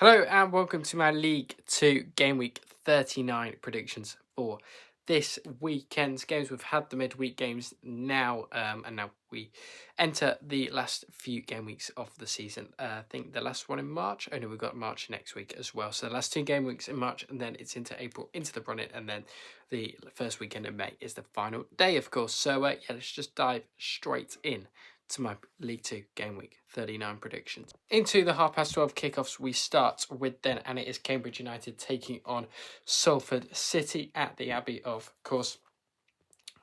Hello and welcome to my League 2 Game Week 39 predictions for this weekend's games. We've had the midweek games now, and now we enter the last few game weeks of the season. I think the last one in March. Oh no, we've got March next week as well. So the last two game weeks in March, and then it's into April, into the Barnet, and then the first weekend in May is the final day, of course. So yeah, let's just dive straight in to my League 2 Game Week 39 predictions. Into the 12:30 kickoffs, we start with then, and it is Cambridge United taking on Salford City at the Abbey, of course.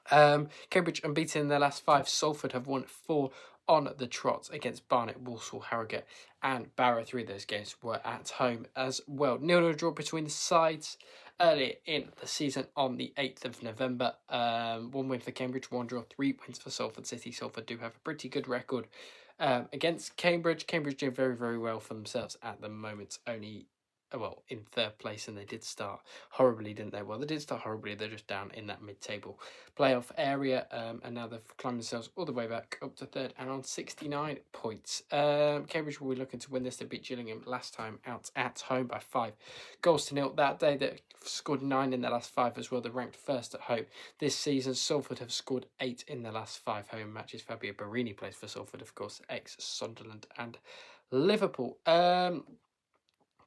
Cambridge unbeaten in their last 5. Salford have won 4 on the trot against Barnet, Walsall, Harrogate and Barrow. 3 of those games were at home as well. 0-0 draw between the sides earlier in the season on the 8th of November. 1 win for Cambridge, 1 draw, 3 wins for Salford City. Salford do have a pretty good record against Cambridge. Cambridge doing very, very well for themselves at the moment. Only in third place, and they did start horribly, didn't they? Well, they did start horribly. They're just down in that mid-table playoff area, and now they've climbed themselves all the way back up to third and on 69 points. Cambridge will be looking to win this. They beat Gillingham last time out at home by 5-0 that day. They scored 9 in their last 5 as well. They're ranked first at home this season. Salford have scored 8 in their last 5 home matches. Fabio Barini plays for Salford, of course, ex-Sunderland and Liverpool.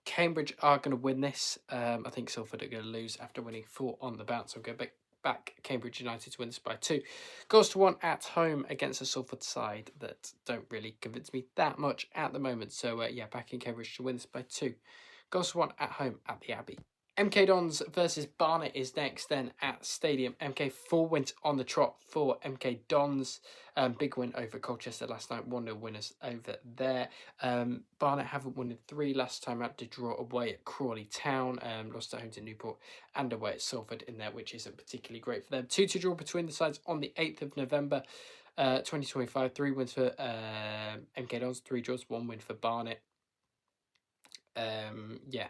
Cambridge are going to win this. I think Salford are going to lose after winning 4 on the bounce. I'll go back Cambridge United to win this by 2 goals to 1 at home against a Salford side that don't really convince me that much at the moment. So yeah, backing Cambridge to win this by 2 goals to 1 at home at the Abbey. MK Dons versus Barnet is next then at Stadium. MK 4 wins on the trot for MK Dons. Big win over Colchester last night. 1-0 winners over there. Barnet haven't won in 3 last time out. Did draw away at Crawley Town. Lost at home to Newport and away at Salford in there, which isn't particularly great for them. 2-2 draw between the sides on the 8th of November 2025. 3 wins for MK Dons. 3 draws, 1 win for Barnet. Yeah.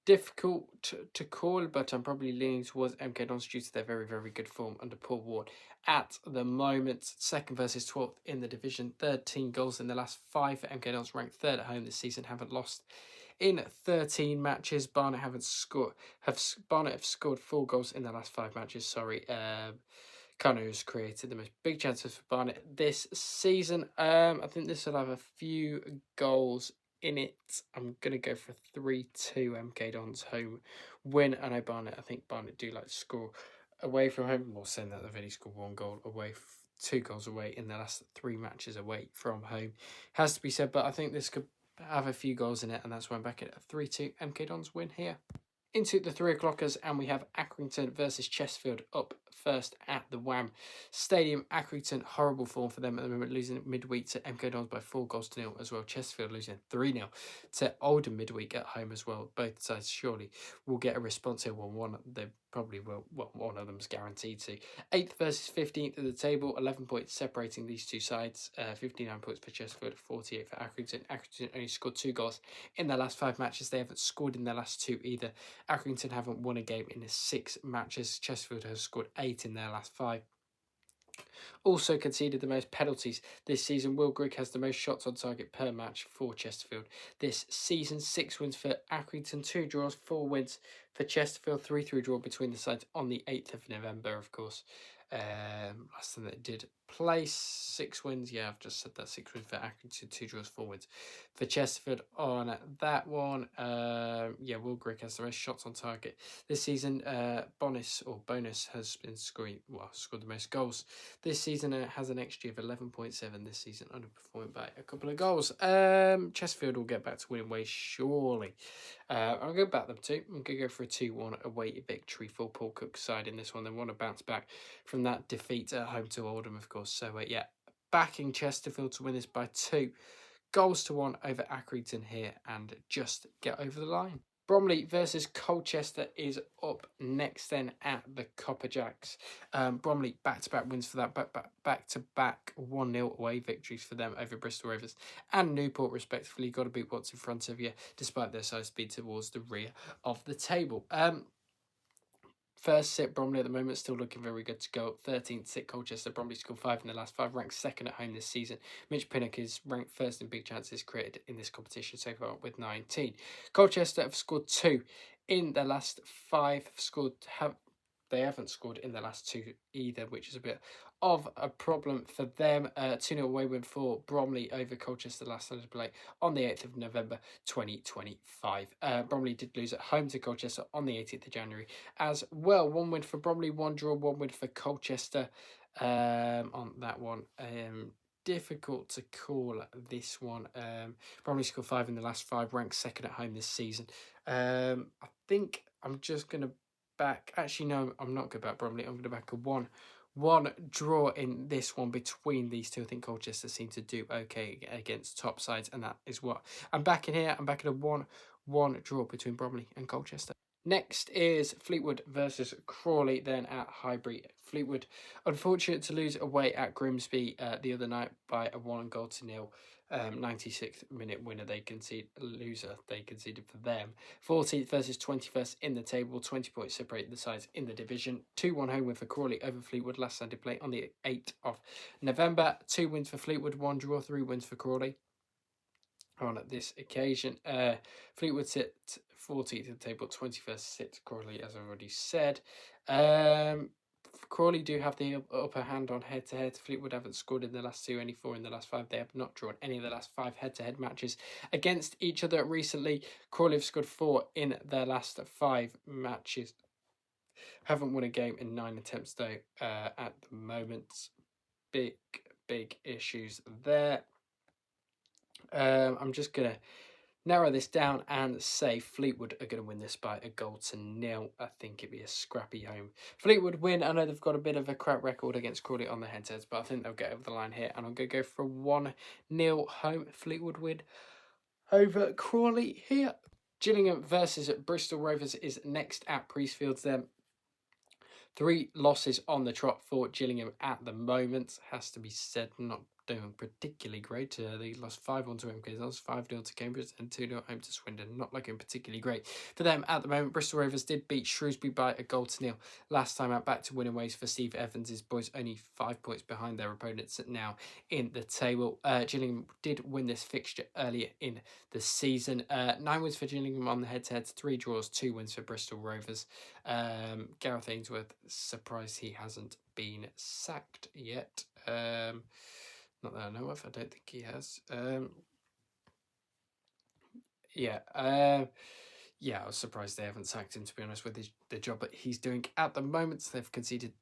Difficult to call, but I'm probably leaning towards MK Dons due to their very, very good form under Paul Ward at the moment. 2nd versus 12th in the division. 13 goals in the last 5 for MK Dons, ranked 3rd at home this season. Haven't lost in 13 matches. Barnet have scored 4 goals in the last 5 matches. Sorry. Kanu has created the most big chances for Barnet this season. I think this will have a few goals in it. I'm going to go for 3-2 MK Dons home win. I know Barnet, I think Barnet do like to score away from home. We'll saying that they've only scored 1 goal away, 2 goals away in the last 3 matches away from home. Has to be said, but I think this could have a few goals in it, and that's why I'm back at a 3-2 MK Dons win here. Into the 3 o'clockers, and we have Accrington versus Chesterfield up first at the Wham Stadium. Accrington, horrible form for them at the moment, losing midweek to MK Dons by 4-0 as well. Chesterfield losing 3-0 to Oldham midweek at home as well. Both sides surely will get a response here. Well, they probably will. Well, one of them's guaranteed to. 8th versus 15th of the table, 11 points separating these two sides. 59 points for Chesterfield, 48 for Accrington. Accrington only scored 2 goals in their last 5 matches. They haven't scored in their last 2 either. Accrington haven't won a game in 6 matches. Chesterfield has scored 8 in their last 5. Also conceded the most penalties this season. Will Grigg has the most shots on target per match for Chesterfield this season. 6 wins for Accrington, 2 draws, 4 wins for Chesterfield. 3-3 draw between the sides on the 8th of November, of course. Last time that did place. 6 wins. Yeah, I've just said that. 6 wins for Accrington, 2 draws, 4 wins for Chesterfield on that one. Yeah, Will Grigg has the most shots on target this season. Bonus has been scored the most goals this season, and it has an XG of 11.7 this season, underperforming by a couple of goals. Chesterfield will get back to winning ways, surely. I'll go back them too. I'm going to go for a 2-1 away victory for Paul Cook's side in this one. They want to bounce back from that defeat at home to Oldham, of course. So, yeah, backing Chesterfield to win this by 2-1 over Accrington here and just get over the line. Bromley versus Colchester is up next then at the Copperjacks. Bromley back-to-back wins for that, back-to-back 1-0 away victories for them over Bristol Rovers and Newport respectively. Got to beat what's in front of you despite their size speed towards the rear of the table. First sit Bromley at the moment, still looking very good to go. 13th sit Colchester. Bromley scored 5 in the last 5, ranked second at home this season. Mitch Pinnock is ranked first in big chances created in this competition so far with 19. Colchester have scored 2 in the last 5. They haven't scored in the last 2 either, which is a bit of a problem for them. 2-0 away win for Bromley over Colchester last Sunday play on the 8th of November 2025. Bromley did lose at home to Colchester on the 18th of January as well. 1 win for Bromley, 1 draw, 1 win for Colchester on that one. Difficult to call this one. Bromley scored 5 in the last 5, ranked second at home this season. I think I'm just going to back. Actually, no, I'm not going to back Bromley. I'm going to back a 1 draw in this one between these two. I think Colchester seem to do okay against top sides, and that is what I'm backing here. I'm backing a 1-1 draw between Bromley and Colchester. Next is Fleetwood versus Crawley, then at Highbury. Fleetwood, unfortunate to lose away at Grimsby the other night by a 1-0. 96th minute winner they conceded for them. 14th versus 21st in the table, 20 points separate the sides in the division. 2-1 home win for Crawley over Fleetwood last Sunday play on the 8th of November. 2 wins for Fleetwood, 1 draw, 3 wins for Crawley on this occasion. Fleetwood sit 14th in the table, 21st sit Crawley, as I've already said. Crawley do have the upper hand on head-to-head. Fleetwood haven't scored in the last 2, only 4 in the last 5. They have not drawn any of the last 5 head-to-head matches against each other recently. Crawley have scored 4 in their last 5 matches. Haven't won a game in 9 attempts though at the moment. Big issues there. I'm just going to narrow this down and say Fleetwood are going to win this by 1-0. I think it'd be a scrappy home Fleetwood win. I know they've got a bit of a crap record against Crawley on the head-to-heads, but I think they'll get over the line here, and I'm going to go for a 1-0 home Fleetwood win over Crawley here. Gillingham versus Bristol Rovers is next at Priestfields then. 3 losses on the trot for Gillingham at the moment. Has to be said, not doing particularly great. They lost 5-1 to MK, lost 5-0 to Cambridge and 2-0 home to Swindon. Not looking particularly great for them at the moment. Bristol Rovers did beat Shrewsbury by 1-0 last time out. Back to winning ways for Steve Evans' boys, only 5 points behind their opponents now in the table. Gillingham did win this fixture earlier in the season. 9 wins for Gillingham on the head-to-heads, 3 draws, 2 wins for Bristol Rovers. Gareth Ainsworth, surprised he hasn't been sacked yet. Not that I know of. I don't think he has. I was surprised they haven't sacked him, to be honest, with the job that he's doing at the moment. They've conceded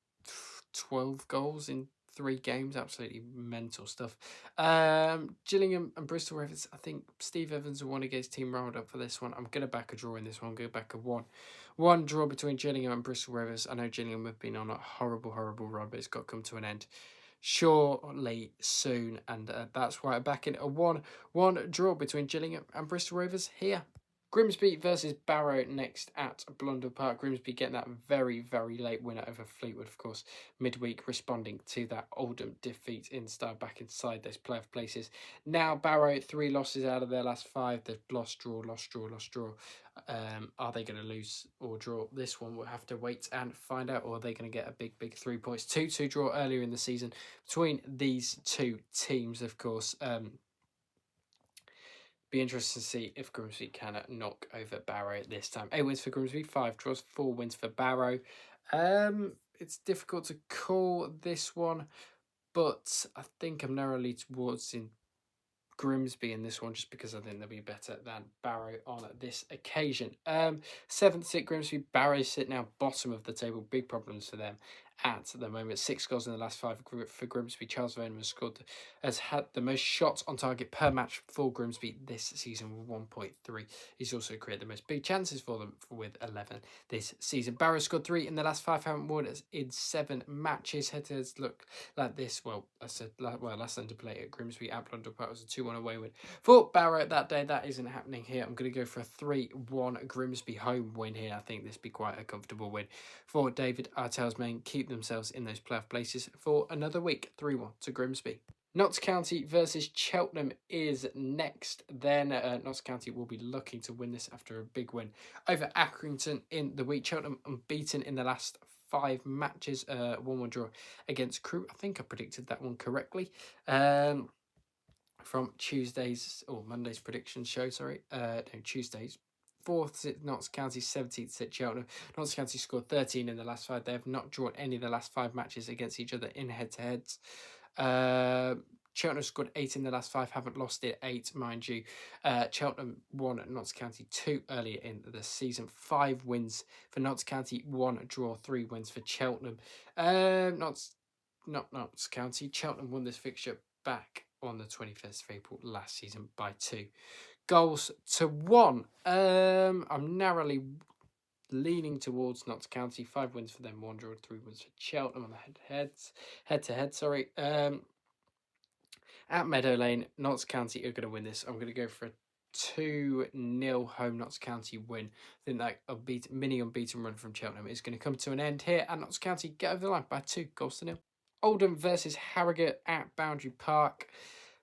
12 goals in 3 games. Absolutely mental stuff. Gillingham and Bristol Rovers, I think Steve Evans will want to get his team rounded up for this one. I'm going to back a draw in this one. I'm going to back a 1 draw between Gillingham and Bristol Rovers. I know Gillingham have been on a horrible run, but it's got to come to an end surely soon, and that's why I'm backing a 1-1 draw between Gillingham and Bristol Rovers here. Grimsby versus Barrow next at Blundell Park. Grimsby getting that very late winner over Fleetwood, of course, midweek, responding to that Oldham defeat in style back inside those playoff places. Now Barrow, 3 losses out of their last 5. They've lost, draw. Are they going to lose or draw this one? We'll have to wait and find out. Or are they going to get a big 3 points? 2-2 draw earlier in the season between these 2 teams, of course. Be interesting to see if Grimsby can knock over Barrow this time. 8 wins for Grimsby, 5 draws, 4 wins for Barrow. It's difficult to call this one, but I think I'm narrowly towards Grimsby in this one, just because I think they'll be better than Barrow on this occasion. 7th sit Grimsby. Barrow sit now bottom of the table. Big problems for them at the moment. 6 goals in the last 5 for Grimsby. Charles Vernon has had the most shots on target per match for Grimsby this season with 1.3. He's also created the most big chances for them with 11 this season. Barrow scored 3 in the last 5, haven't won in 7 matches. Head-to-heads look like this. Well, I said, last time to play at Grimsby at Blundell Park was a 2-1 away win for Barrow that day. That isn't happening here. I'm going to go for a 3-1 Grimsby home win here. I think this will be quite a comfortable win for David Artell's men. Keep themselves in those playoff places for another week. 3-1 to Grimsby. Notts County versus Cheltenham is next. Then Notts County will be looking to win this after a big win over Accrington in the week. Cheltenham unbeaten in the last 5 matches. 1-1 draw against Crewe. I think I predicted that one correctly. From Tuesday's or Monday's prediction show, sorry. No, Tuesday's. 4th at Notts County, 17th at Cheltenham. Notts County scored 13 in the last 5. They have not drawn any of the last 5 matches against each other in head-to-heads. Cheltenham scored 8 in the last 5, haven't lost it 8, mind you. Cheltenham won at Notts County 2 earlier in the season. 5 wins for Notts County, 1 draw, 3 wins for Cheltenham. Not Notts County. Cheltenham won this fixture back on the 21st of April last season by 2 goals to 1. I'm narrowly leaning towards Notts County. 5 wins for them, 1 draw, 3 wins for Cheltenham on the head-to-head. Sorry. At Meadow Lane, Notts County are going to win this. I'm going to go for a 2-0 home Notts County win. I think that mini unbeaten run from Cheltenham is going to come to an end here, and Notts County get over the line by 2 goals to 0. Oldham versus Harrogate at Boundary Park.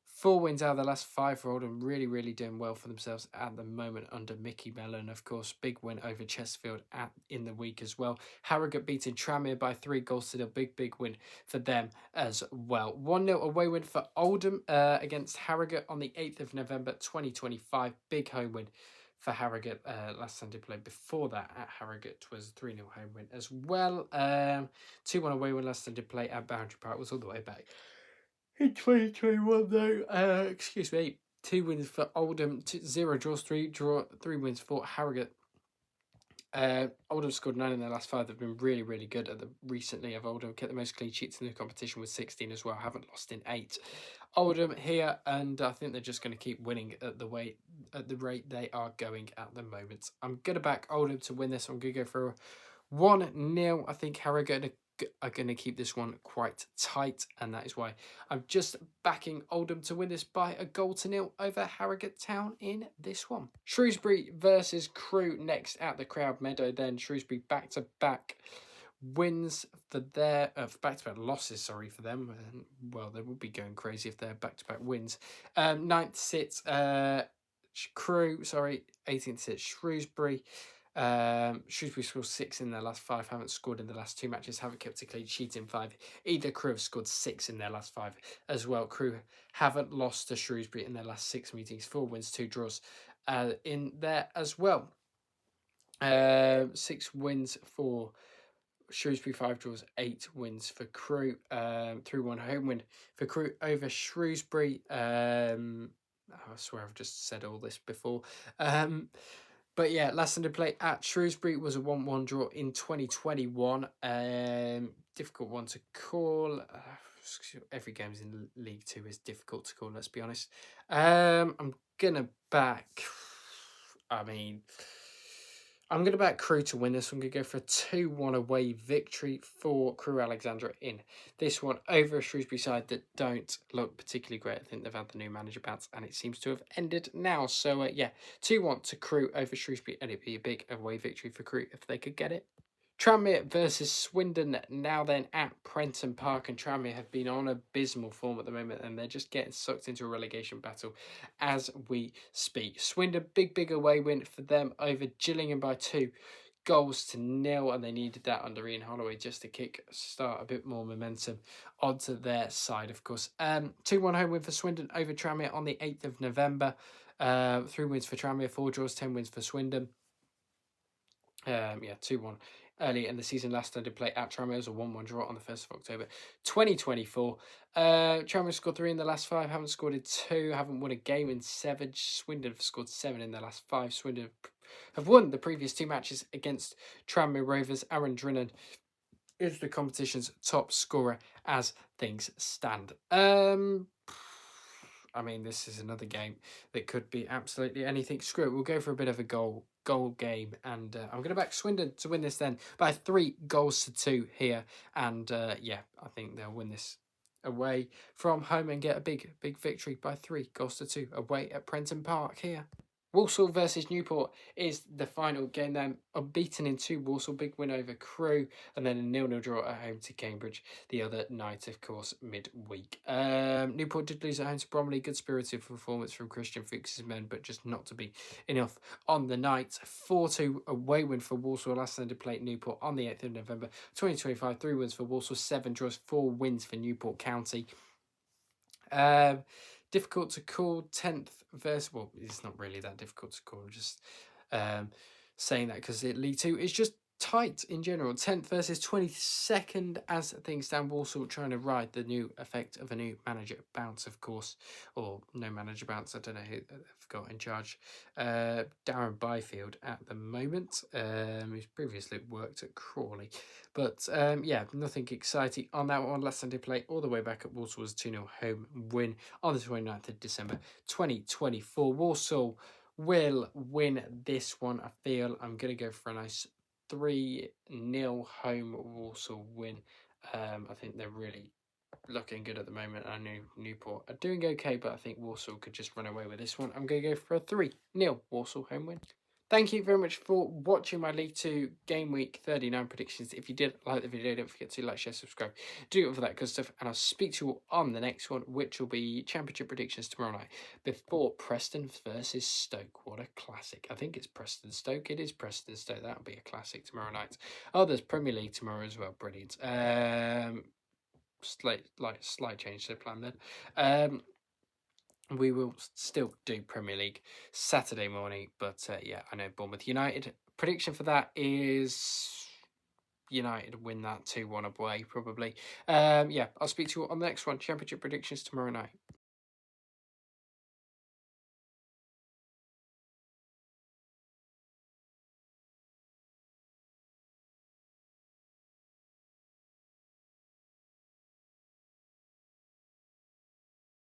4 wins out of the last 5 for Oldham. Really, really doing well for themselves at the moment under Mickey Mellon. Of course, big win over Chesterfield in the week as well. Harrogate beating Tranmere by 3 goals to 0. Big win for them as well. 1-0 away win for Oldham against Harrogate on the 8th of November 2025. Big home win for Harrogate. Last time they played before that at Harrogate was 3-0 home win as well. 2-1 away win last time they played at Boundary Park was all the way back in 2021 though. Excuse me. 2 wins for Oldham, 0 draws, 3 wins for Harrogate. Oldham scored 9 in their last 5. They've been really, really good recently. Have Oldham kept the most clean sheets in the competition with 16 as well. Haven't lost in 8. Oldham here, and I think they're just going to keep winning at the rate they are going at the moment. I'm going to back Oldham to win this. I'm going to go for 1-0. I think Harrogate are going to keep this one quite tight, and that is why I'm just backing Oldham to win this by 1-0 over Harrogate Town in this one. Shrewsbury versus Crewe next at the Crowd Meadow. Then Shrewsbury back-to-back wins for their back-to-back losses, for them. Well, they would be going crazy if they're back-to-back wins. 9th sits Crewe, 18th sits Shrewsbury. Shrewsbury scored 6 in their last 5, haven't scored in the last 2 matches, haven't kept a clean sheet in 5 either. Crewe have scored 6 in their last 5 as well. Crewe haven't lost to Shrewsbury in their last 6 meetings, 4 wins, 2 draws in there as well. 6 wins for Shrewsbury, 5 draws, 8 wins for Crewe. 3-1 home win for Crewe over Shrewsbury. I swear I've just said all this before. But yeah, last time they played at Shrewsbury was a 1-1 draw in 2021. Difficult one to call. Every game's in League 2 is difficult to call, let's be honest. I'm going to back Crewe to win this. I'm going to go for a 2-1 away victory for Crewe Alexandra in this one over a Shrewsbury side that don't look particularly great. I think they've had the new manager bounce and it seems to have ended now. So, 2-1 to Crewe over Shrewsbury, and it'd be a big away victory for Crewe if they could get it. Tranmere versus Swindon now then at Prenton Park, and Tranmere have been on abysmal form at the moment and they're just getting sucked into a relegation battle as we speak. Swindon, big away win for them over Gillingham by 2 goals to 0, and they needed that under Ian Holloway just to start a bit more momentum onto their side, of course. 2-1 home win for Swindon over Tranmere on the 8th of November. 3 wins for Tranmere, 4 draws, 10 wins for Swindon. 2-1 early in the season. Last time they played at Tranmere was a 1-1 draw on the 1st of October 2024. Tranmere scored 3 in the last 5, haven't scored in 2, haven't won a game in 7. Swindon have scored 7 in their last 5. Swindon have won the previous 2 matches against Tranmere Rovers. Aaron Drinnan is the competition's top scorer as things stand. This is another game that could be absolutely anything. Screw it, we'll go for a bit of a goal game, and I'm going to back Swindon to win this then by 3 goals to 2 here, and I think they'll win this away from home and get a big victory by 3 goals to 2 away at Prenton Park here. Walsall versus Newport is the final game. They're unbeaten in 2. Walsall, big win over Crewe, and then a 0-0 draw at home to Cambridge the other night, of course, midweek. Newport did lose at home to Bromley. Good spirited performance from Christian Fuchs's men, but just not to be enough on the night. 4-2 away win for Walsall. Last time they played Newport on the 8th of November 2025. 3 wins for Walsall, 7 draws, 4 wins for Newport County. Difficult to call 10th versus, well, it's not really that difficult to call, just saying that because League 2 is just tight in general. 10th versus 22nd as things stand. Walsall trying to ride the new effect of a new manager bounce, of course, or no manager bounce. I don't know who they've got in charge. Darren Byfield at the moment, who's previously worked at Crawley. But yeah, nothing exciting on that one. Last Sunday play all the way back at Walsall was 2-0 home win on the 29th of December 2024. Walsall will win this one. I feel I'm going to go for a nice 3-0 home Walsall win. I think they're really looking good at the moment. I know Newport are doing okay, but I think Walsall could just run away with this one. I'm going to go for a 3-0 Walsall home win. Thank you very much for watching my League 2 Game Week 39 predictions. If you did like the video, don't forget to like, share, subscribe. Do it for that good stuff. And I'll speak to you all on the next one, which will be Championship predictions tomorrow night before Preston versus Stoke. What a classic. I think it's Preston Stoke. It is Preston Stoke. That'll be a classic tomorrow night. Oh, there's Premier League tomorrow as well. Brilliant. Slight change to the plan then. We will still do Premier League Saturday morning, but yeah, I know Bournemouth United. Prediction for that is United win that 2-1 away, probably. Yeah, I'll speak to you on the next one. Championship predictions tomorrow night.